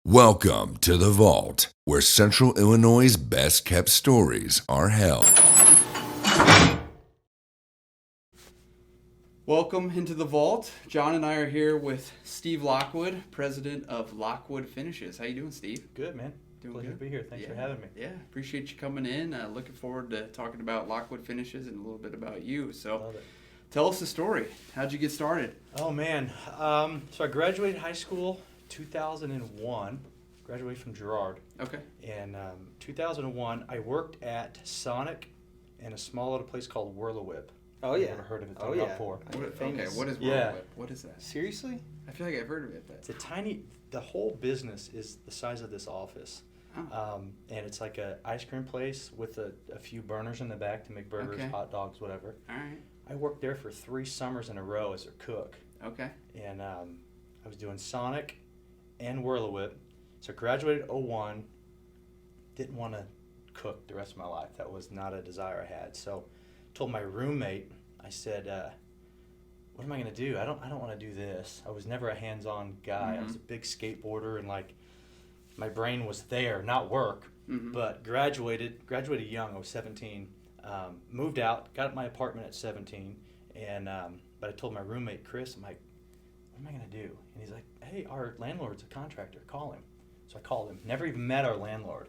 Welcome to the Vault, where Central Illinois' best kept stories are held. Welcome into the Vault. John and I are here with Steve Lockwood, president of Lockwood Finishes. How you doing, Steve? Good, man. Doing Pleasure good? to be here. Thanks for having me. Yeah, appreciate you coming in. Looking forward to talking about Lockwood Finishes and a little bit about you. So, Love it. tell us the story. How'd you get started? Oh, man. So I graduated high school 2001. Graduated from Girard. Okay. In 2001, I worked at Sonic in a small little place called Whirlawhip. Oh yeah. Never heard of it Oh yeah. before. What is Yeah. Whirlawhip? What is that? Seriously? I feel like I've heard of it, but It's a tiny. The whole business is the size of this office, and it's like a ice cream place with a few burners in the back to make burgers, Okay. hot dogs, whatever. all right. I worked there for 3 summers in a row as a cook. Okay. And I was doing Sonic and Whirlawhip. So graduated 01, didn't want to cook the rest of my life. That was not a desire I had. So told my roommate, I said, what am I going to do? I don't want to do this. I was never a hands-on guy. I was a big skateboarder, and like my brain was there, not work. But graduated young. I was 17. Moved out, got my apartment at 17, and but I told my roommate Chris, I'm like, what am I gonna do? And he's like, hey, our landlord's a contractor. Call him. So I called him. Never even met our landlord.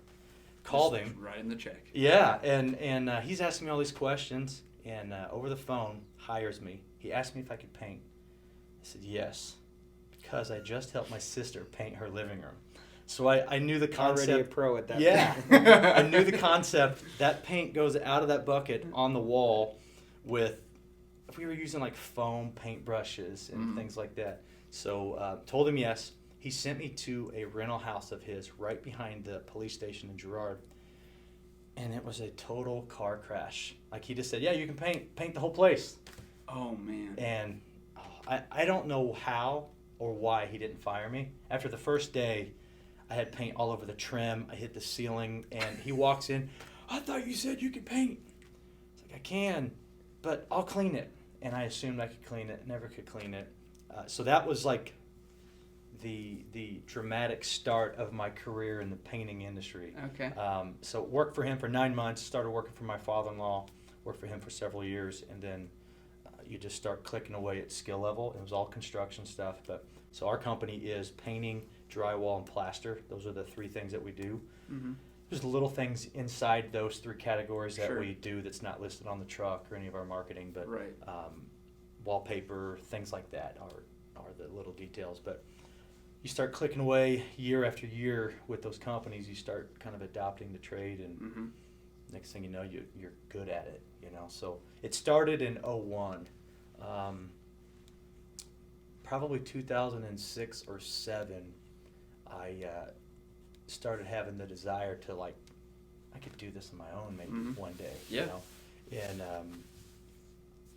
Called him. Writing the check. Yeah, and he's asking me all these questions, and over the phone hires me. He asked me if I could paint. I said yes, because I just helped my sister paint her living room. So I knew the concept. Already a pro at that. Yeah, point. I knew the concept. That paint goes out of that bucket on the wall with, if we were using like foam paintbrushes and things like that. So told him yes. He sent me to a rental house of his right behind the police station in Girard. And it was a total car crash. Like he just said, yeah, you can paint the whole place. Oh man. And I don't know how or why he didn't fire me. After the first day, I had paint all over the trim. I hit the ceiling, and he walks in. I thought you said you could paint. It's like, I can, but I'll clean it. And I assumed I could clean it. Never could clean it. So that was like the dramatic start of my career in the painting industry. Okay. So worked for him for 9 months. Started working for my father-in-law. Worked for him for several years, and then you just start clicking away at skill level. It was all construction stuff, but so our company is painting, drywall, and plaster. Those are the 3 things that we do. There's little things inside those 3 categories that Sure. we do that's not listed on the truck or any of our marketing, but Right. wallpaper, things like that are the little details. But you start clicking away year after year with those companies. You start kind of adopting the trade, and next thing you know, you're good at it. So it started in 01. Probably 2006 or 7, I started having the desire to I could do this on my own maybe one day. Yeah. And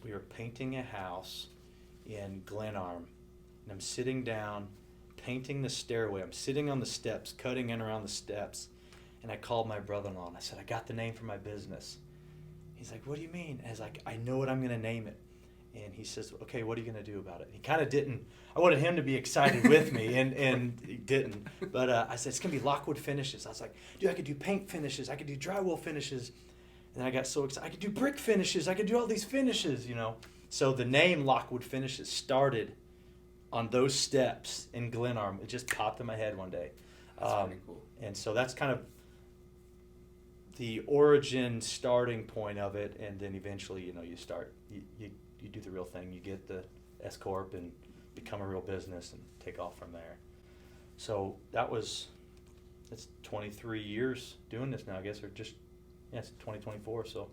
we were painting a house in Glenarm, and I'm sitting down painting the stairway. I'm sitting on the steps, cutting in around the steps, and I called my brother-in-law and I said, I got the name for my business. He's like, what do you mean? I was like, I know what I'm going to name it. And he says, okay, what are you going to do about it? He kind of didn't. I wanted him to be excited with me, and he didn't. But I said, it's going to be Lockwood Finishes. I was like, dude, I could do paint finishes. I could do drywall finishes. And I got so excited. I could do brick finishes. I could do all these finishes, So the name Lockwood Finishes started on those steps in Glenarm. It just popped in my head one day. That's pretty cool. And so that's kind of the origin starting point of it, and then eventually, you start, you do the real thing. You get the S Corp and become a real business and take off from there. So it's 23 years doing this now, I guess, or just, it's 2024, so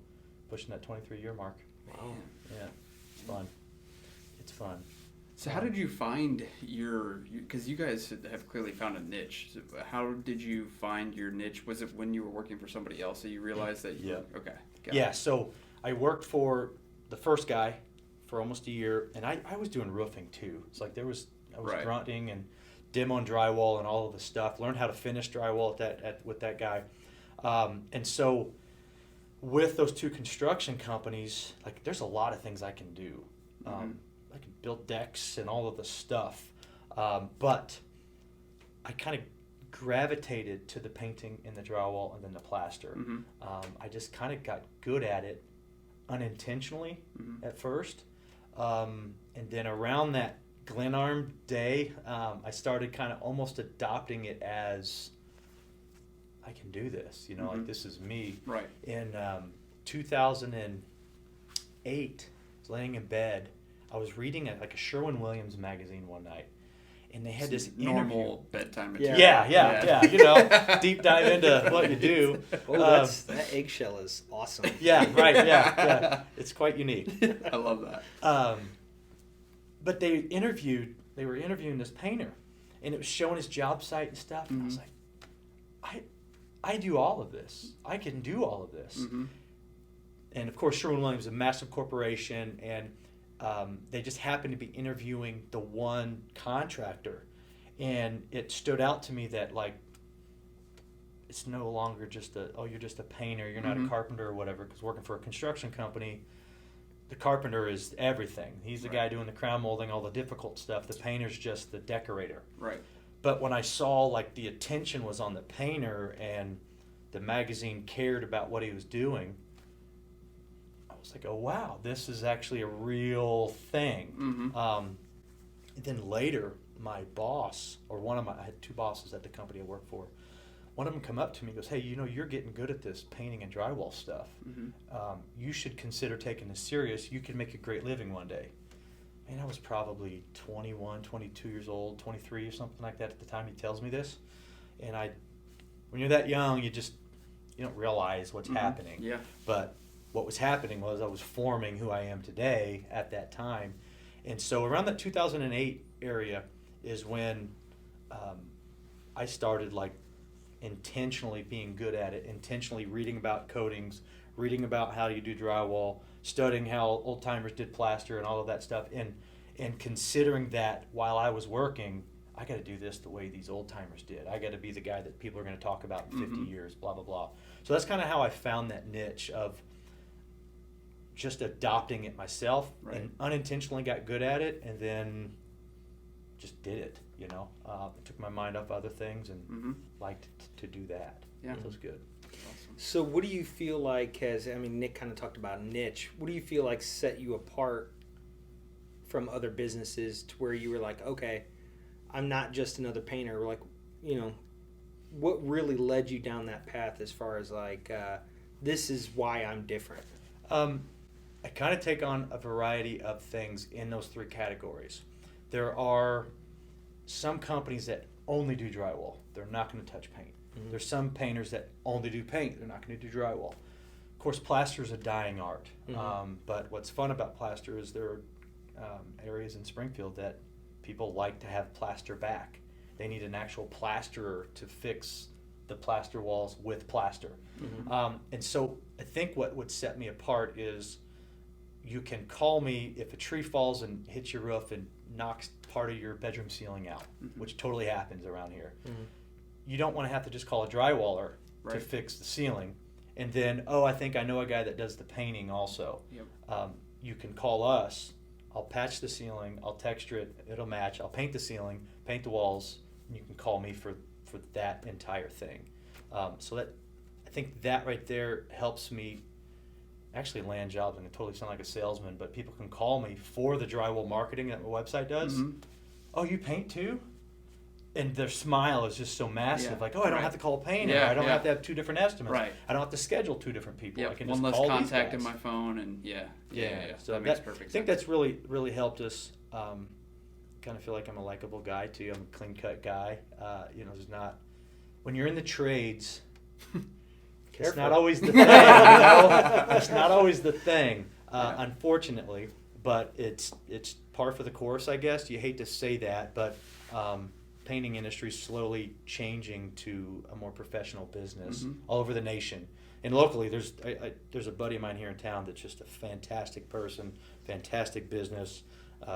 pushing that 23-year mark. Wow. Yeah, it's fun. It's fun. So how did you find because you guys have clearly found a niche. So how did you find your niche? Was it when you were working for somebody else that you realized that you were, okay. Yeah, so I worked for the first guy for almost a year, and I was doing roofing too. It's like I was Right. grunting and demoing drywall and all of the stuff. Learned how to finish drywall with that guy. And so with those 2 construction companies, there's a lot of things I can do. I can build decks and all of the stuff. But I kind of gravitated to the painting and the drywall and then the plaster. Mm-hmm. I just kind of got good at it unintentionally at first. And then around that Glenarm day, I started kind of almost adopting it as, I can do this, like this is me. Right. In 2008, I was laying in bed. I was reading a Sherwin-Williams magazine one night, and they had this normal bedtime material. Yeah. Deep dive into what you do. Oh, that eggshell is awesome. Yeah, right. Yeah. It's quite unique. I love that. But they were interviewing this painter, and it was showing his job site and stuff. And I was like, I do all of this. I can do all of this. Mm-hmm. And of course, Sherwin-Williams is a massive corporation, and they just happened to be interviewing the one contractor. And it stood out to me that, like, it's no longer just you're just a painter, you're not a carpenter or whatever, because working for a construction company, the carpenter is everything. He's the guy doing the crown molding, all the difficult stuff. The painter's just the decorator. Right. But when I saw, like, the attention was on the painter and the magazine cared about what he was doing, I was like, oh, wow, this is actually a real thing. Mm-hmm. Then later, my boss, I had two bosses at the company I worked for. One of them come up to me and goes, hey, you're getting good at this painting and drywall stuff. Mm-hmm. You should consider taking this serious. You could make a great living one day. And I was probably 21, 22 years old, 23 or something like that at the time he tells me this. And when you're that young, you don't realize what's happening. Yeah. But what was happening was I was forming who I am today at that time. And so around that 2008 area is when I started, like, intentionally being good at it, intentionally reading about coatings, reading about how you do drywall, studying how old timers did plaster and all of that stuff, and considering that while I was working, I got to do this the way these old timers did. I got to be the guy that people are going to talk about in 50 years, blah, blah, blah. So that's kind of how I found that niche of just adopting it myself, and unintentionally got good at it, and then just did it, took my mind off other things and liked to do that. Yeah. So it was good. Awesome. So what do you feel like Nick kind of talked about niche. What do you feel like set you apart from other businesses to where you were like, okay, I'm not just another painter? Like, what really led you down that path as far as like, this is why I'm different? I kind of take on a variety of things in those three categories. There are some companies that only do drywall. They're not going to touch paint. Mm-hmm. There's some painters that only do paint. They're not going to do drywall. Of course, plaster is a dying art. But what's fun about plaster is there are areas in Springfield that people like to have plaster back. They need an actual plasterer to fix the plaster walls with plaster. And so I think what would set me apart is you can call me if a tree falls and hits your roof and knocks part of your bedroom ceiling out, which totally happens around here. You don't want to have to just call a drywaller to fix the ceiling. And then, I think I know a guy that does the painting also. Yep. You can call us. I'll patch the ceiling. I'll texture it. It'll match. I'll paint the ceiling, paint the walls. And you can call me for that entire thing. So I think that right there helps me actually land jobs. And I totally sound like a salesman, but people can call me for the drywall marketing that my website does. Oh, you paint too? And their smile is just so massive. Yeah. Like, I don't have to call a painter. Yeah, I don't have to have two different estimates. Right. I don't have to schedule two different people. Yep. I can One just less call contact these in guys. my phone, and yeah. So that makes perfect sense. I think that's really, really helped us. Kind of feel like I'm a likable guy too. I'm a clean-cut guy. There's not, when you're in the trades, it's not always the thing. It's not always the thing, unfortunately. But it's par for the course, I guess. You hate to say that, but painting industry is slowly changing to a more professional business all over the nation. And locally, there's a buddy of mine here in town that's just a fantastic person, fantastic business,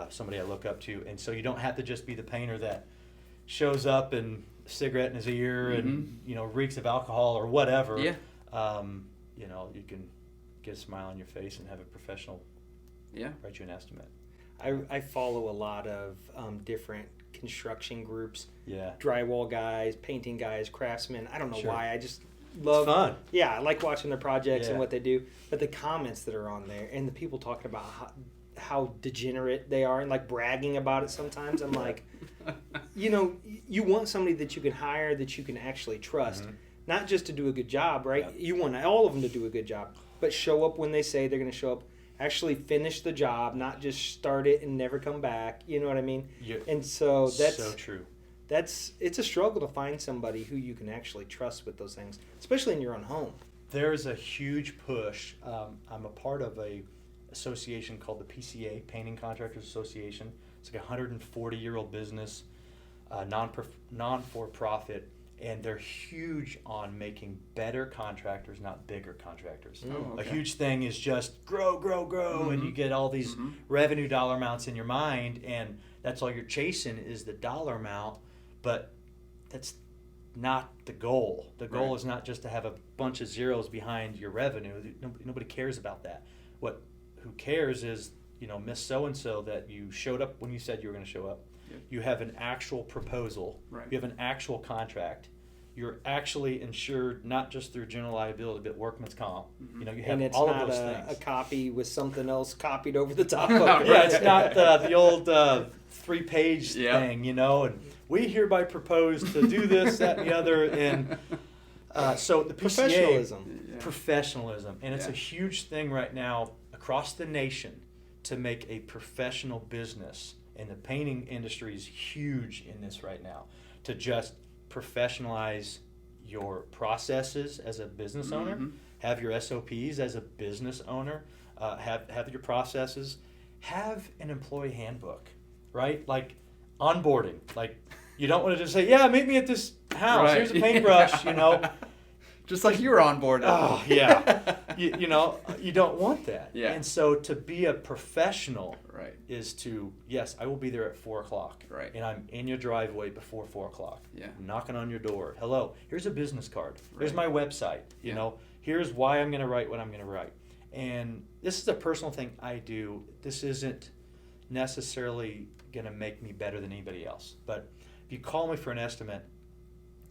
somebody I look up to. And so you don't have to just be the painter that shows up and a cigarette in his ear and reeks of alcohol or whatever. Yeah. You can get a smile on your face and have a professional write you an estimate. I follow a lot of different construction groups, Yeah. drywall guys, painting guys, craftsmen. I don't know Sure. why. I just love. It's fun. Yeah, I like watching their projects Yeah. and what they do. But the comments that are on there and the people talking about how degenerate they are and like bragging about it sometimes, I'm like, you want somebody that you can hire that you can actually trust, not just to do a good job, right? Yep. You want all of them to do a good job, but show up when they say they're going to show up. Actually finish the job, not just start it and never come back. You know what I mean? And so that's so true. It's a struggle to find somebody who you can actually trust with those things, especially in your own home. There's a huge push. I'm a part of a association called the PCA, Painting Contractors Association. It's like a 140-year-old business, non-for-profit, and they're huge on making better contractors, not bigger contractors. Oh, okay. A huge thing is just grow, and you get all these revenue dollar amounts in your mind, and that's all you're chasing is the dollar amount, but that's not the goal. The goal is not just to have a bunch of zeros behind your revenue. Nobody cares about that. Who cares is, Miss So-and-so that you showed up when you said you were going to show up. Yep. You have an actual proposal. Right. You have an actual contract. You're actually insured not just through general liability, but workman's comp. You have And it's all not of those a things. copy with something else copied over the top of it. Yeah, it's not the old 3-page Yeah. thing, and we hereby propose to do this, that, and the other, and so the PCA, professionalism, and it's a huge thing right now across the nation to make a professional business, and the painting industry is huge in this right now, to just professionalize your processes as a business owner, have your SOPs as a business owner, have your processes, have an employee handbook, right? Like onboarding, like you don't want to just say, yeah, meet me at this house, Right. here's a paintbrush, Just like you were on board. Oh, yeah. You don't want that. Yeah. And so to be a professional Right. is to, yes, I will be there at 4 o'clock. Right. And I'm in your driveway before 4 o'clock. Yeah. I'm knocking on your door. Hello, here's a business card. Here's my Right. website. Yeah. Here's why I'm going to write what I'm going to write. And this is a personal thing I do. This isn't necessarily going to make me better than anybody else. But if you call me for an estimate,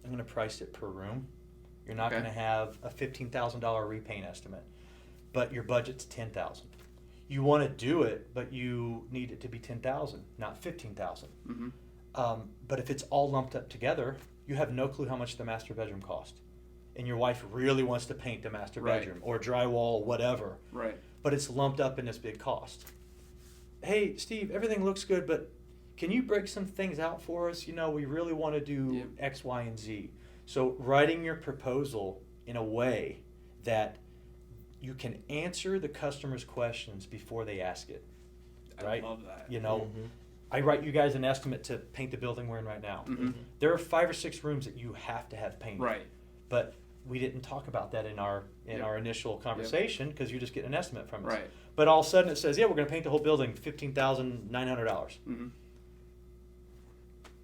I'm going to price it per room. You're not Okay. going to have a $15,000 repaint estimate, but your budget's $10,000. You want to do it, but you need it to be $10,000, not $15,000. But if it's all lumped up together, you have no clue how much the master bedroom cost, and your wife really wants to paint the master Right. bedroom or drywall, whatever. Right. But it's lumped up in this big cost. Hey, Steve, everything looks good, but can you break some things out for us? We really want to do Yep. X, Y, and Z. So writing your proposal in a way that you can answer the customer's questions before they ask it, right? I love that. I write you guys an estimate to paint the building we're in right now. There are 5 or 6 rooms that you have to have painted. Right. But we didn't talk about that in our initial conversation because you're just getting an estimate from us. Right. But all of a sudden it says, yeah, we're going to paint the whole building, $15,900.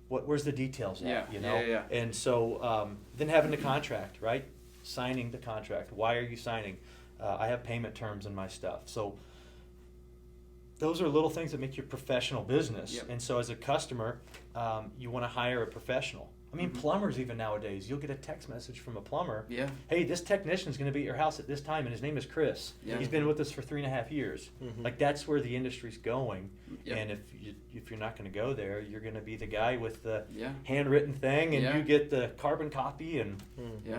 Where's the details at, Yeah. And so then having the contract, right? Signing the contract. Why are you signing? I have payment terms in my stuff. So those are little things that make you a professional business. Yep. And so as a customer, you want to hire a professional. I mean, plumbers even nowadays, you'll get a text message from a plumber. Yeah. Hey, this technician is going to be at your house at this time, and his name is Chris. Yeah. He's been with us for 3.5 years. Like that's where the industry's going. Yep. And if you're not going to go there, you're going to be the guy with the Yeah. handwritten thing, and Yeah. you get the carbon copy. And Yeah.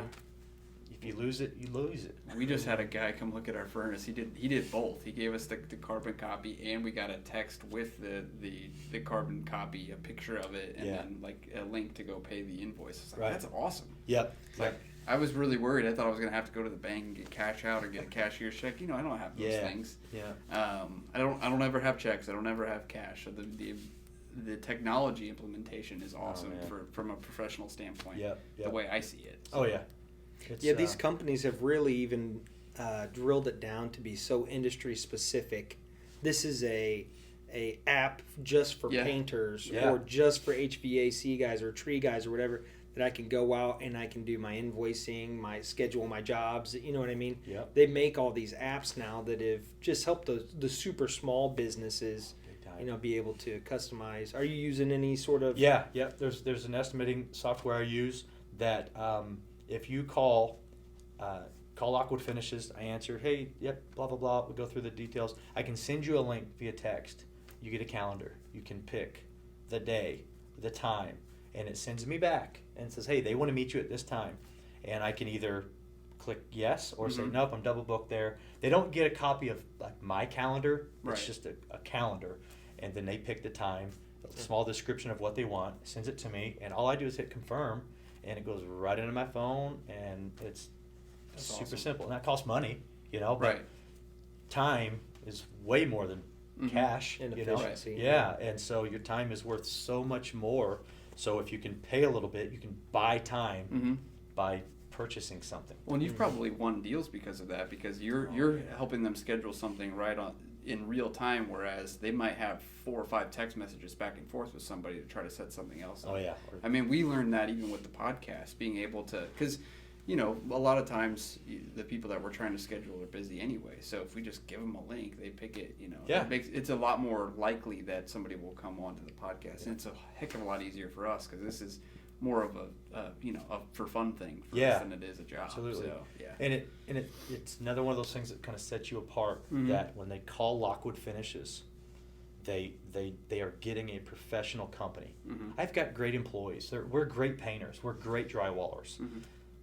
if you lose it, you lose it. We just had a guy come look at our furnace. He did both. He gave us the carbon copy, and we got a text with the carbon copy, a picture of it, and then like a link to go pay the invoice. It's like, Right. that's awesome. Yep. It's like I was really worried. I thought I was gonna have to go to the bank and get cash out or get a cashier's check. I don't have those things. Yeah. I don't ever have checks. I don't ever have cash. So the technology implementation is awesome from a professional standpoint. Yep. The way I see it. Oh yeah. It's, These companies have really even drilled it down to be so industry specific. This is a app just for painters or just for HVAC guys or tree guys or whatever, that I can go out and I can do my invoicing, my schedule, my jobs. You know what I mean? Yep. They make all these apps now that have just helped the super small businesses time. be able to customize. Are you using any sort of? Yeah. There's an estimating software I use that if you call Lockwood Finishes, I answer, hey, yep, blah blah blah. We go through the details. I can send you a link via text. You get a calendar. You can pick the day, the time, and it sends me back and says, hey, they want to meet you at this time, and I can either click yes or say nope, I'm double booked there. They don't get a copy of like my calendar. It's just a calendar, and then they pick the time, a small description of what they want, sends it to me, and all I do is hit confirm, and it goes right into my phone, and it's super awesome. simple. And that costs money, but time is way more than cash, And efficiency. Yeah, and so your time is worth so much more. So if you can pay a little bit, you can buy time by purchasing something. Well, and you've probably won deals because of that, because you're helping them schedule something right on in real time, whereas they might have 4 or 5 text messages back and forth with somebody to try to set something else up. Oh yeah. I mean, we learned that even with the podcast, being able to, because a lot of times the people that we're trying to schedule are busy anyway. So if we just give them a link, they pick it. It's a lot more likely that somebody will come onto the podcast, and it's a heck of a lot easier for us because this is more of a for fun thing for us than it is a job. Absolutely. So, yeah. And it's another one of those things that kind of sets you apart. That when they call Lockwood Finishes, they are getting a professional company. I've got great employees. We're great painters. We're great drywallers.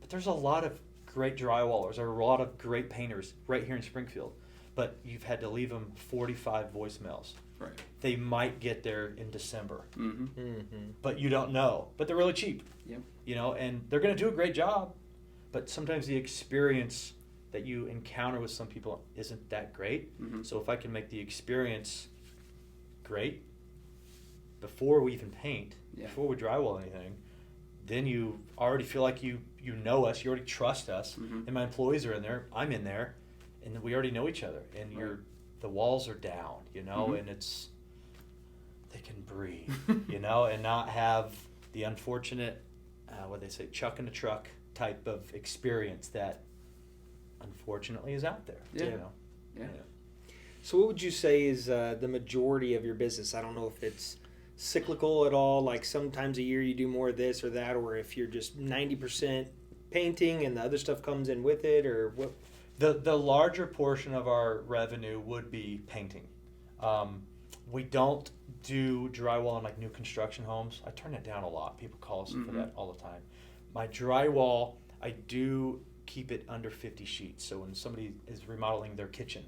But there's a lot of great drywallers. There are a lot of great painters right here in Springfield. But you've had to leave them 45 voicemails. Right. They might get there in December. But you don't know. But they're really cheap. Yep. And they're going to do a great job. But sometimes the experience that you encounter with some people isn't that great. So if I can make the experience great before we even paint, before we drywall anything, then you already feel like you know us, you already trust us, and my employees are in there, I'm in there, and we already know each other, and the walls are down, and they can breathe, and not have the unfortunate, what they say, chuck in the truck type of experience that unfortunately is out there. Yeah. So what would you say is the majority of your business? I don't know if it's cyclical at all, like sometimes a year you do more of this or that, or if you're just 90% painting and the other stuff comes in with it, or what? The larger portion of our revenue would be painting. We don't do drywall in like new construction homes. I turn it down a lot. People call us for that all the time. My drywall, I do keep it under 50 sheets. So when somebody is remodeling their kitchen,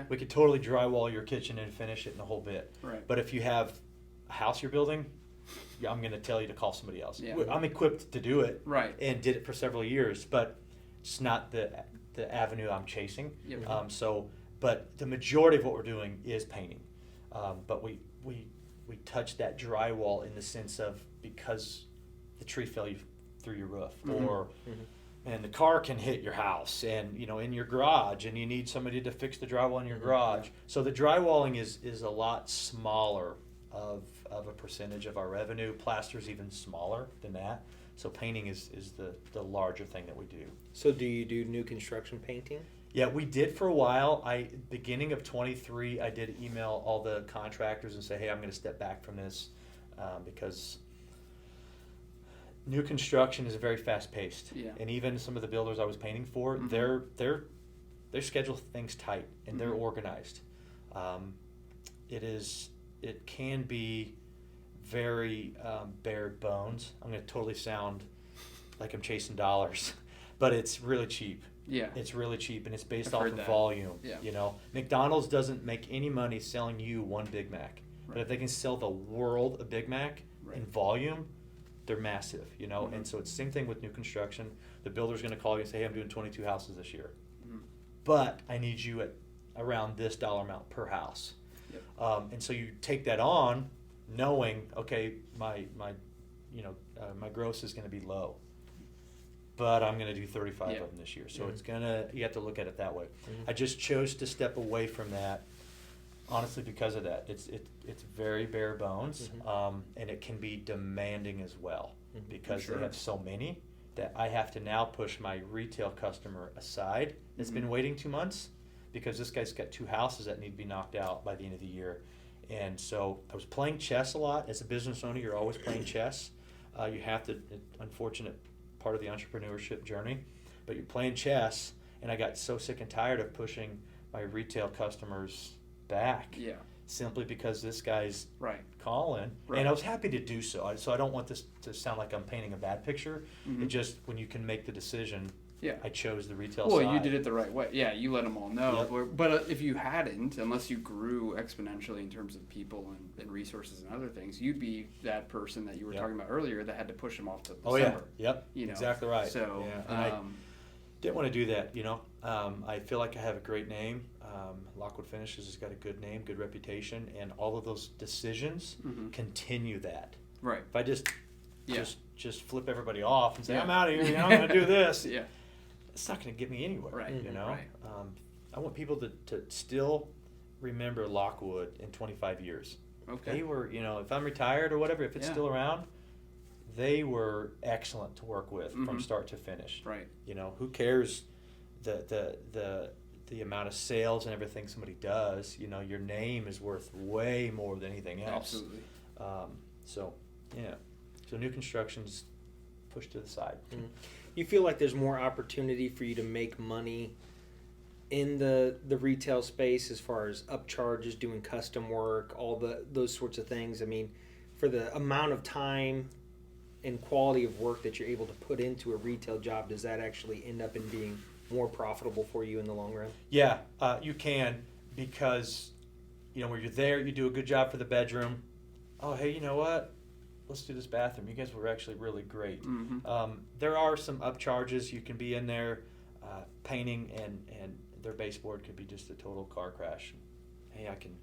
we could totally drywall your kitchen and finish it in a whole bit. Right. But if you have a house you're building, I'm going to tell you to call somebody else. Yeah. I'm equipped to do it, Right. and did it for several years, but it's not the avenue I'm chasing. Yep. But the majority of what we're doing is painting. But we touch that drywall in the sense of because the tree fell through your roof, or and the car can hit your house, and in your garage, and you need somebody to fix the drywall in your garage. So the drywalling is a lot smaller of a percentage of our revenue. Plaster's even smaller than that. So painting is the larger thing that we do. So do you do new construction painting? Yeah, we did for a while. Beginning of 23, I did email all the contractors and say, hey, I'm going to step back from this because new construction is very fast paced. Yeah. And even some of the builders I was painting for, they schedule things tight and they're organized. It can be very bare bones. I'm going to totally sound like I'm chasing dollars, but it's really cheap. Yeah. It's really cheap, and it's based I've off heard of that. volume. Yeah. McDonald's doesn't make any money selling you one Big Mac, but if they can sell the world a Big Mac in volume, they're massive. And so it's the same thing with new construction. The builder's going to call you and say, hey, I'm doing 22 houses this year, but I need you at around this dollar amount per house. Yep. And so you take that on, knowing, okay, my gross is going to be low, but I'm going to do 35 of them this year. So you have to look at it that way. I just chose to step away from that, honestly, because of that. It's very bare bones, and it can be demanding as well because they have so many that I have to now push my retail customer aside that's been waiting 2 months because this guy's got 2 houses that need to be knocked out by the end of the year. And so I was playing chess a lot. As a business owner, you're always playing chess. You have to, unfortunate part of the entrepreneurship journey, but you're playing chess, and I got so sick and tired of pushing my retail customers back. Yeah. Simply because this guy's Right. calling, Right. and I was happy to do so. So I don't want this to sound like I'm painting a bad picture. Mhm. It just, when you can make the decision, Yeah. I chose the retail Well, side. you did it the right way. Yeah, you let them all know. Yep. But if you hadn't, unless you grew exponentially in terms of people and resources and other things, you'd be that person that you were Yep. talking about earlier that had to push them off to Oh yeah, December. yep, You know, exactly right. So, yeah. And I didn't want to do that. I feel like I have a great name. Lockwood Finishes has got a good name, good reputation, and all of those decisions Mhm. continue that. right. If I just Yeah. just flip everybody off and say, Yeah. I'm out of here, I'm going to do this, Yeah. it's not going to get me anywhere. Right. You know, Right. I want people to still remember Lockwood in 25 years. Okay. They were, if I'm retired or whatever, if it's Yeah. still around, they were excellent to work with from Mhm. start to finish. Right. Who cares the amount of sales and everything somebody does? Your name is worth way more than anything else. Absolutely. So new construction's pushed to the side. You feel like there's more opportunity for you to make money in the retail space as far as upcharges, doing custom work, all those sorts of things? I mean, for the amount of time and quality of work that you're able to put into a retail job, does that actually end up in being more profitable for you in the long run? Yeah, you can, because where you're there, you do a good job for the bedroom. Oh, hey, you know what? Let's do this bathroom. You guys were actually really great. Mm-hmm. There are some upcharges. You can be in there painting, and their baseboard could be just a total car crash. Hey, I can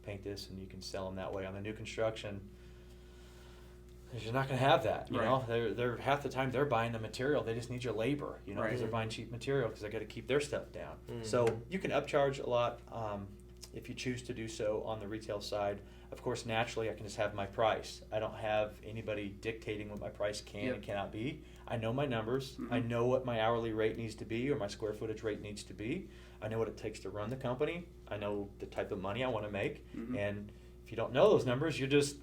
paint this, and you can sell them that way. On the new construction, you're not going to have that. Right. They're half the time they're buying the material. They just need your labor. Because Right. they're buying cheap material because they got to keep their stuff down. Mhm. So you can upcharge a lot if you choose to do so on the retail side. Of course, naturally, I can just have my price. I don't have anybody dictating what my price can Yep. and cannot be. I know my numbers. Mhm. I know what my hourly rate needs to be or my square footage rate needs to be. I know what it takes to run the company. I know the type of money I want to make. Mhm. And if you don't know those numbers, you're just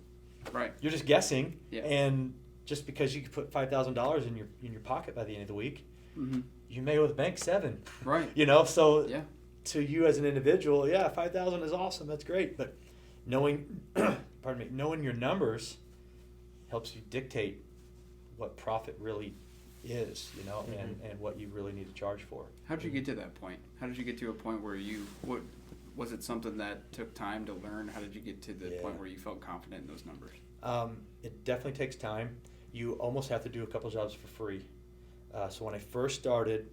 Right. guessing. Yeah. And just because you could put $5,000 in your pocket by the end of the week, Mm-hmm. you may owe the bank $7,000. Right. So Yeah. to you as an individual, yeah, 5,000 is awesome. That's great. But knowing, knowing your numbers helps you dictate what profit really is, and what you really need to charge for. How did you get to that point? How did you get to a point where was it something that took time to learn? How did you get to the Yeah. point where you felt confident in those numbers? It definitely takes time. You almost have to do a couple jobs for free. So when I first started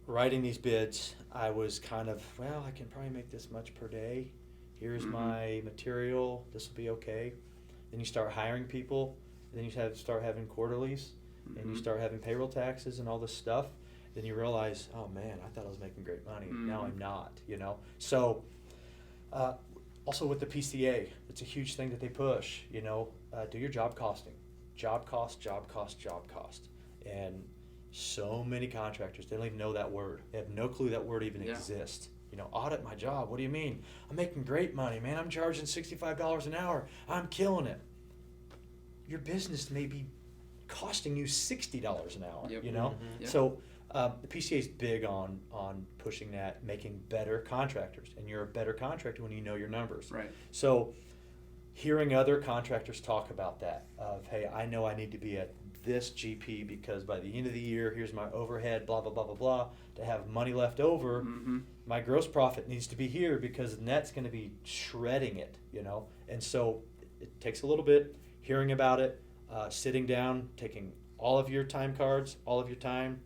writing these bids, I was kind of, I can probably make this much per day. Here's Mhm. my material. This will be okay. Then you start hiring people. Then you start having quarterlies, and you Mhm. start having payroll taxes and all this stuff. Then you realize, oh man, I thought I was making great money. Now Mhm. I'm not. So also with the PCA, it's a huge thing that they push. Do your job costing, job cost, and so many contractors, they don't even know that word. They have no clue that word even Yeah. exists. Audit my job. What do you mean? I'm making great money, man. I'm charging $65 an hour. I'm killing it. Your business may be costing you $60 an hour. Yep. Mhm. Yeah. So the PCA is big on pushing that, making better contractors, and you're a better contractor when you know your numbers. Right. So hearing other contractors talk about that, of hey, I know I need to be at this GP because by the end of the year, here's my overhead, blah blah blah blah blah, to have money left over. Mm-hmm. My gross profit needs to be here because the net's going to be shredding it, And so it takes a little bit hearing about it, sitting down, taking all of your time cards, all of your time,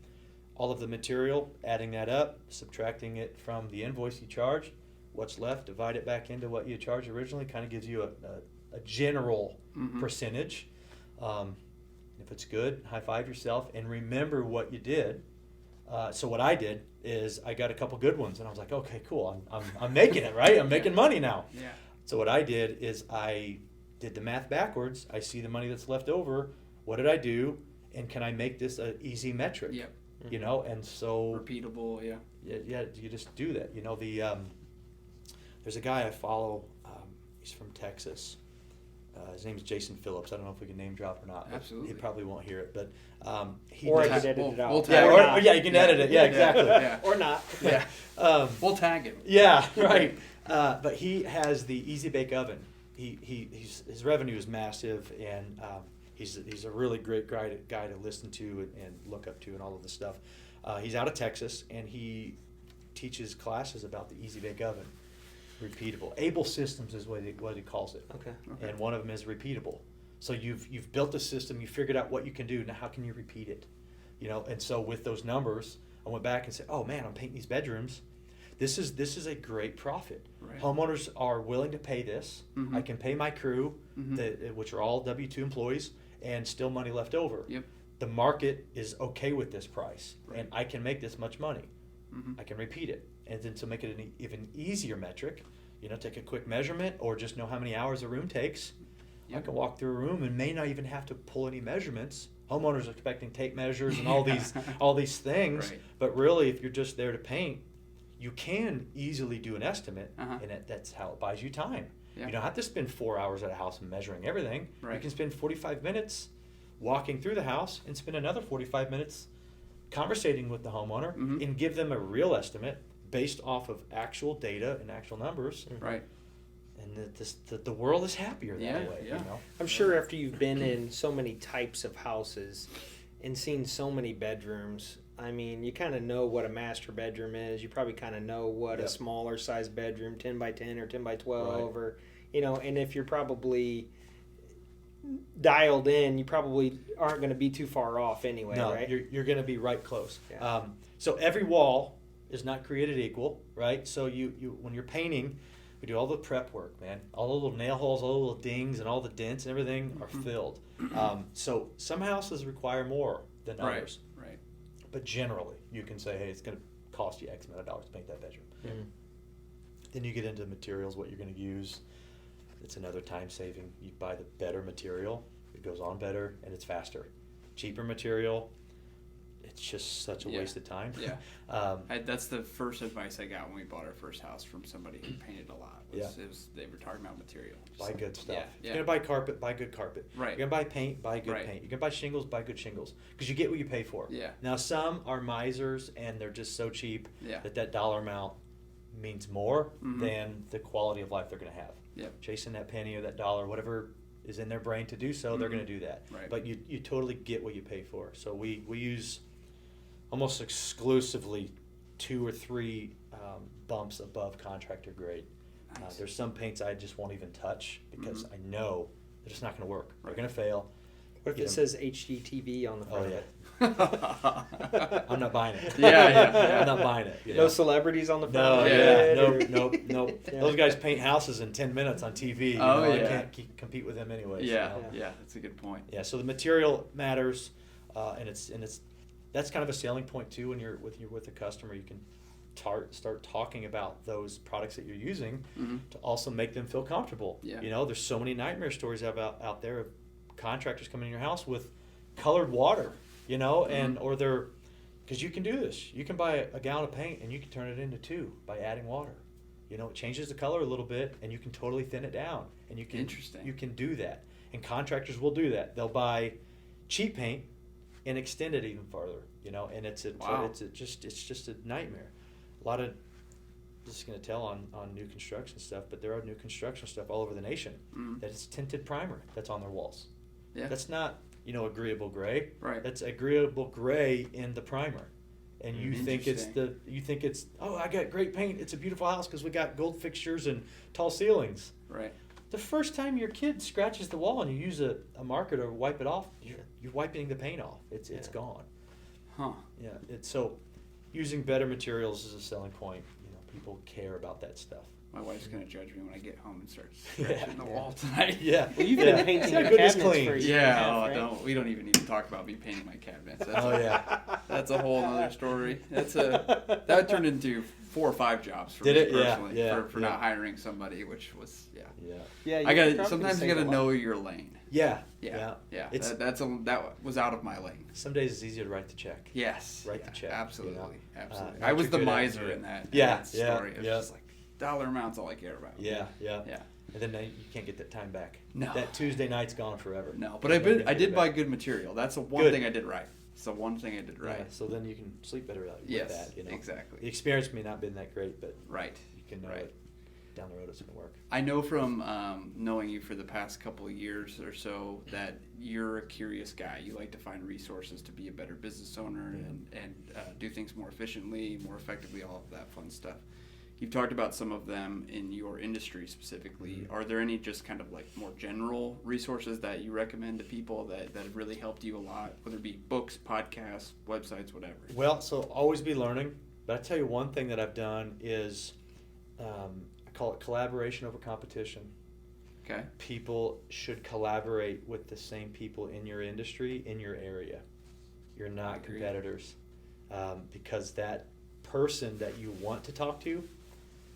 all of the material, adding that up, subtracting it from the invoice you charge, what's left, divide it back into what you charged originally, kind of gives you a general Mhm. percentage. If it's good, high five yourself and remember what you did. So what I did is I got a couple good ones, and I was like, okay, cool, I'm making it, right? I'm making money now. Yeah. So what I did is I did the math backwards. I see the money that's left over. What did I do? And can I make this an easy metric? Yep. And so Repeatable. Yeah. yeah, you just do that. There's a guy I follow. He's from Texas. His name's Jason Phillips. I don't know if we can name drop or not. Absolutely. He probably won't hear it, but he Or I does- could edit it out. We'll tag yeah, him. yeah, you can edit it. Yeah, exactly. Yeah. Or not. Yeah. We'll tag him. Yeah, right. But he has the Easy Bake Oven. His revenue is massive, and he's a really great guy to listen to and look up to and all of this stuff. He's out of Texas, and he teaches classes about the Easy Bake Oven. Repeatable. Able systems is what he calls it. Okay. And one of them is repeatable. So you've built a system, you figured out what you can do. Now how can you repeat it? And so with those numbers, I went back and said, oh man, I'm painting these bedrooms. This is a great profit. Right. Homeowners are willing to pay this. Mm-hmm. I can pay my crew, Mm-hmm. which are all W-2 employees, and still money left over. Yep. The market is okay with this price, Right. and I can make this much money. Mm-hmm. I can repeat it. And then to make it an even easier metric, take a quick measurement or just know how many hours a room takes. I Yep. can walk through a room and may not even have to pull any measurements. Homeowners are expecting tape measures and all these things, Right. but really if you're just there to paint, you can easily do an estimate, Uh-huh. and that's how it buys you time. Yeah. You don't have to spend 4 hours at a house measuring everything. You Right. can spend 45 minutes walking through the house and spend another 45 minutes conversating with the homeowner Mhm. and give them a real estimate based off of actual data and actual numbers. Right. And the world is happier that Yeah, way. yeah. I'm sure after you've been in so many types of houses and seen so many bedrooms, I mean, you kind of know what a master bedroom is. You probably kind of know what Yep. a smaller size bedroom, 10 by 10 or 10 by 12, Right. or, and if you're probably dialed in, you probably aren't going to be too far off anyway, No, right? you're going to be right close. Yeah. So every wall is not created equal, right? So you when you're painting, we do all the prep work, man. All the little nail holes, all the little dings, and all the dents and everything are filled. So some houses require more than Right. others, Right. but generally you can say, hey, it's going to cost you X amount of dollars to paint that bedroom. Mhm. Then you get into materials, what you're going to use. It's another time saving. You buy the better material, it goes on better, and it's faster. Cheaper material, it's just such a Yeah. waste of time. Yeah. um, That's the first advice I got when we bought our first house from somebody who painted a lot. They were talking about material. buy good stuff. Yeah, If yeah. you're going to buy carpet, buy good carpet. Right. You're going to buy paint, buy good Right. paint. You're going to buy shingles, buy good shingles. Because you get what you pay for. Yeah. Now, some are misers, and they're just so cheap Yeah. that dollar amount means more Mhm. than the quality of life they're going to have. Yep. Chasing that penny or that dollar, whatever is in their brain to do so, they're Mhm. going to do that. Right. But you totally get what you pay for. So we use almost exclusively 2 or 3 bumps above contractor grade. Nice. There's some paints I just won't even touch because Mhm. I know they're just not going to work. They're Right. going to fail. What if You it know- says HGTV on the Oh front? yeah, I'm not buying it. Yeah. I'm not buying it. No celebrities on the front? No, of Yeah. it, or- nope. Yeah. Those guys paint houses in 10 minutes on TV. Oh, I yeah. can't compete with them anyways. Yeah. you know? Yeah. That's a good point. Yeah, so the material matters, and it's that's kind of a selling point too when you're with a customer. You can start talking about those products that you're using Mhm. to also make them feel comfortable. Yeah. There's so many nightmare stories out there of contractors coming in your house with colored water, and or they're because you can do this. You can buy a gallon of paint and you can turn it into 2 by adding water. It changes the color a little bit, and you can totally thin it down. And you can Interesting. You can do that, and contractors will do that. They'll buy cheap paint and extend it even farther. And it's Wow. just a nightmare. A lot of this is going to tell on new construction stuff, but there are new construction stuff all over the nation Mhm. that is tinted primer that's on their walls. Yeah. That's not agreeable gray. Right. That's agreeable gray in the primer. And you think it's I got great paint. It's a beautiful house because we got gold fixtures and tall ceilings. Right. The first time your kid scratches the wall and you use a marker to wipe it off, you're wiping the paint off. It's gone. Huh. Yeah. So using better materials is a selling point. People care about that stuff. My wife's gonna judge me when I get home and start Yeah. scratching the wall tonight. Yeah. Well, you've been painting See how your good this cabinets cleans. for a year and a Yeah. half, Oh, right? we don't even need to talk about me painting my cabinets. That's Oh yeah. That's a whole other story. That turned into 4 or 5 jobs for Did me it? Yeah, personally yeah, for yeah. not hiring somebody, which was Yeah. Yeah, I you're got probably sometimes you gonna got to save a lot. know your lane. Yeah. Yeah. It's- That was out of my lane. Some days it's easier to write the check. Yes. Write yeah, the check, Absolutely. Absolutely. not I was too the good at miser it. in that Yeah, story. It was yeah. just like dollar amount's all I care about. Yeah. Yeah. And then you can't get that time back. No. That Tuesday night's gone forever. No, but I did buy good material. That's the one thing I did right. It's the one thing I did right. Yeah, so then you can sleep better with Yes, that. You know? exactly. The experience may not have been that great, but Right. you can know it down the road it's going to work. I know from knowing you for the past couple of years or so that you're a curious guy. You like to find resources to be a better business owner and do things more efficiently, more effectively, all of that fun stuff. You've talked about some of them in your industry specifically. Mm-hmm. Are there any just kind of like more general resources that you recommend to people that have really helped you a lot, whether it be books, podcasts, websites, whatever? Well, so always be learning. But I tell you one thing that I've done is I call it collaboration over competition. Okay. People should collaborate with the same people in your industry, in your area. You're not competitors. Because that person that you want to talk to,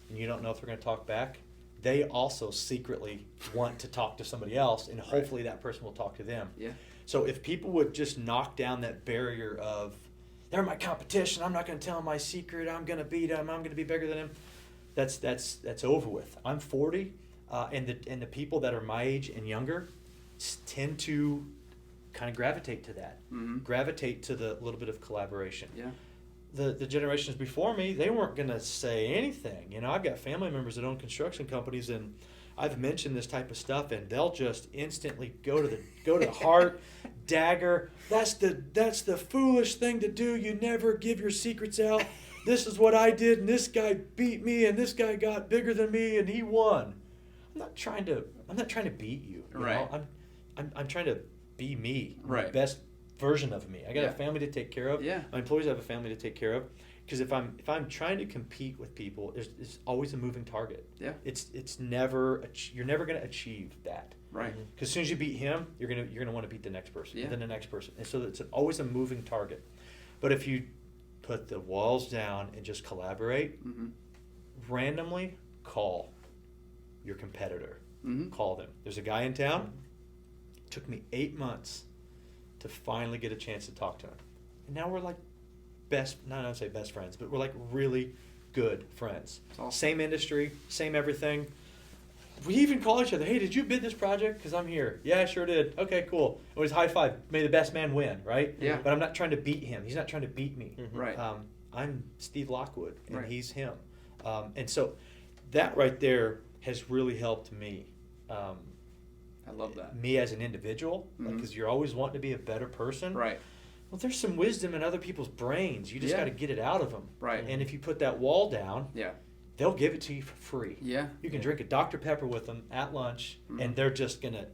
and you don't know if they're going to talk back, they also secretly want to talk to somebody else, and hopefully that person will talk to them. Yeah. So if people would just knock down that barrier of, they're my competition, I'm not going to tell them my secret, I'm going to beat them, I'm going to be bigger than them, that's over with. I'm 40, and the people that are my age and younger tend to kind of gravitate to that, gravitate to the little bit of collaboration. Yeah. The generations before me, they weren't going to say anything. You know, I've got family members that own construction companies, and I've mentioned this type of stuff, and they'll just instantly go to the heart, dagger. That's the foolish thing to do. You never give your secrets out. This is what I did, and this guy beat me, and this guy got bigger than me, and he won. I'm not trying to beat you. You know? I'm trying to be me, the best version of me. I got a family to take care of. Yeah. My employees have a family to take care of. Because if I'm trying to compete with people, it's always a moving target. Yeah. It's never you're never going to achieve that. Right. Because as soon as you beat him, you're gonna want to beat the next person, Yeah. then the next person, and so it's always a moving target. But if you put the walls down and just collaborate, randomly call your competitor. Call them. There's a guy in town. It took me 8 months to finally get a chance to talk to him, and now we're like not say best friends, but we're like really good friends. Awesome. Same industry, same everything. We even call each other, hey, did you bid this project? Because I'm here. Yeah, I sure did. Okay, cool. It was high five. May the best man win, right? Yeah. But I'm not trying to beat him. He's not trying to beat me. Right. I'm Steve Lockwood, and Right. he's him. And so that right there has really helped me. I love that. Me as an individual, because you're always wanting to be a better person. Right. Well, there's some wisdom in other people's brains. You just got to get it out of them. Right. And if you put that wall down, Yeah. they'll give it to you for free. Yeah. You can drink a Dr. Pepper with them at lunch, and they're just going to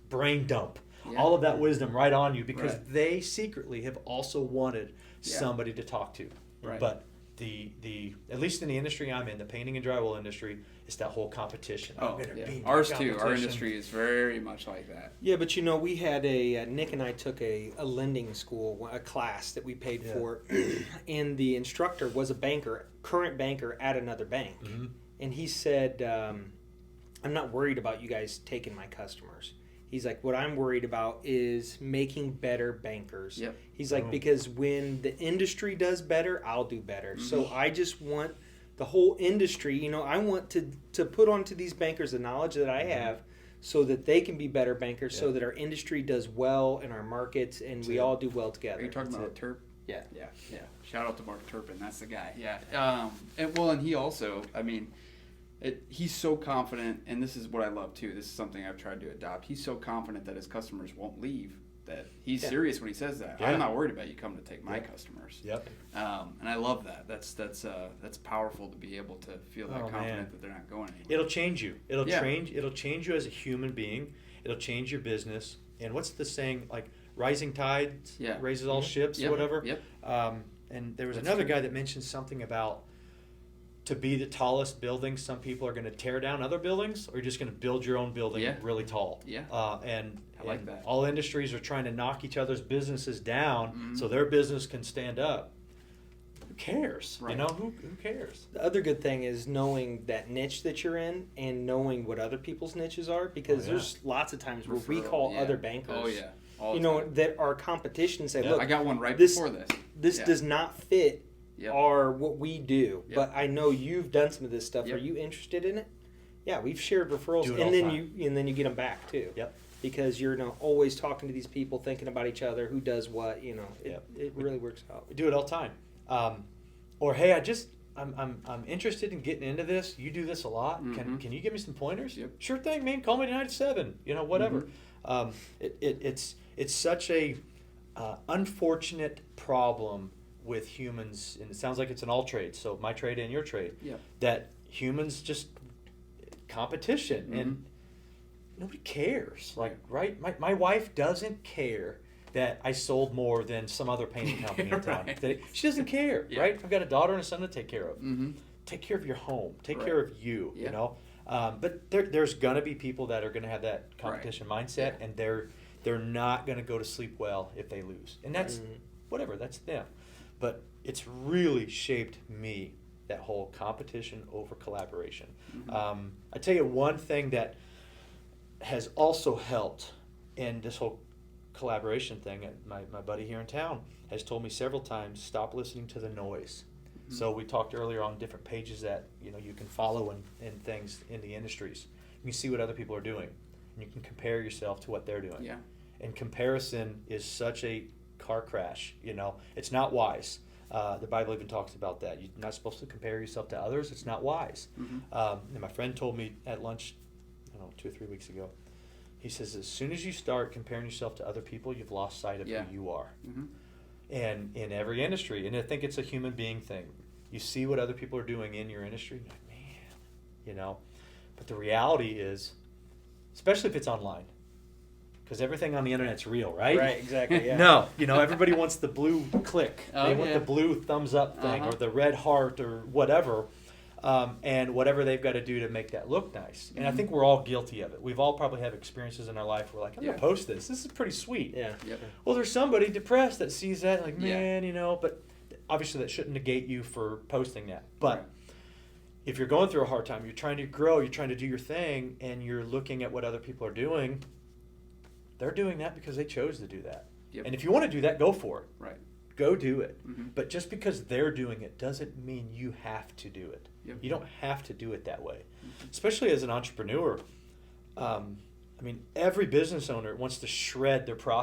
brain dump Yeah. all of that wisdom right on you because Right. they secretly have also wanted somebody to talk to. Right. But the at least in the industry I'm in, the painting and drywall industry, it's that whole competition. I'm gonna beat Ours my too. Our competition. industry is very much like that. Yeah, but we had Nick and I took a lending school, a class that we paid for, and the instructor was a current banker at another bank. And he said, I'm not worried about you guys taking my customers. He's like, what I'm worried about is making better bankers. Yep. He's like, because when the industry does better, I'll do better. So I just want the whole industry, I want to put onto these bankers the knowledge that I have so that they can be better bankers, so that our industry does well in our markets and we all do well together. Are you talking about Turp? Yeah. Yeah. Shout out to Mark Turpin. That's the guy. Yeah. And he also, he's so confident, and this is what I love too. This is something I've tried to adopt. He's so confident that his customers won't leave that he's serious when he says that. Yeah. I'm not worried about you coming to take my customers. Yep. And I love that. That's powerful to be able to feel that confident that they're not going anywhere. It'll change you. It'll change you as a human being. It'll change your business. And what's the saying, like rising tide raises all ships or whatever? Yep. And there was another guy that mentioned something about to be the tallest building, some people are going to tear down other buildings, or you're just going to build your own building really tall. Yeah. And I like that. All industries are trying to knock each other's businesses down so their business can stand up. Who cares? Right. Who cares? The other good thing is knowing that niche that you're in and knowing what other people's niches are, because there's lots of times where we call other bankers. Oh yeah. All the time. That our competition say, look, I got one right this- before this. This does not fit Yep. what we do, Yep. but I know you've done some of this stuff. Yep. Are you interested in it? Yeah, we've shared referrals, Do it all and the then time. you get them back too. Yep. Because you're always talking to these people, thinking about each other, who does what. It really works out. We do it all the time. Or hey, I'm interested in getting into this. You do this a lot. Mm-hmm. Can you give me some pointers? Yep. Sure thing, man. Call me tonight at 7. Whatever. Mm-hmm. It's such a unfortunate problem with humans, and it sounds like it's in all trades. So my trade and your trade. Yep. That humans just competition and nobody cares. Like, right? My wife doesn't care that I sold more than some other painting company in town. Right. She doesn't care, Yeah. right? I've got a daughter and a son to take care of. Mm-hmm. Take care of your home. Take Right. care of you, Yeah. But there's going to be people that are going to have that competition mindset, Yeah. and they're not going to go to sleep well if they lose. And that's whatever, that's them. But it's really shaped me, that whole competition over collaboration. Mm-hmm. I tell you one thing that has also helped in this whole collaboration thing. My buddy here in town has told me several times, stop listening to the noise. Mm-hmm. So we talked earlier on different pages that you can follow and things in the industries. You can see what other people are doing, and you can compare yourself to what they're doing. Yeah. And comparison is such a car crash. It's not wise. The Bible even talks about that. You're not supposed to compare yourself to others. It's not wise. Mm-hmm. And my friend told me at lunch, 2 or 3 weeks ago, he says, as soon as you start comparing yourself to other people, you've lost sight of Yeah. who you are. Mm-hmm. And in every industry, and I think it's a human being thing. You see what other people are doing in your industry, and you're like, man, But the reality is, especially if it's online, because everything on the internet's real, right? Right, exactly. Yeah. No, everybody wants the blue click. Oh, They want yeah. the blue thumbs up thing, Uh-huh. or the red heart, or whatever, and whatever they've got to do to make that look nice. And I Mhm. think we're all guilty of it. We've all probably had experiences in our life where, like, I'm Yeah. gonna post this. This is pretty sweet. Yeah. Yep. Well, there's somebody depressed that sees that, like, Yeah. man, but obviously that shouldn't negate you for posting that. But Right. if you're going through a hard time, you're trying to grow, you're trying to do your thing, and you're looking at what other people are doing, they're doing that because they chose to do that. Yep. And if you want to do that, go for it. Right. Go do it. Mhm. But just because they're doing it doesn't mean you have to do it. Yep. You don't have to do it that way. Especially as an entrepreneur. Every business owner wants to shred their profit.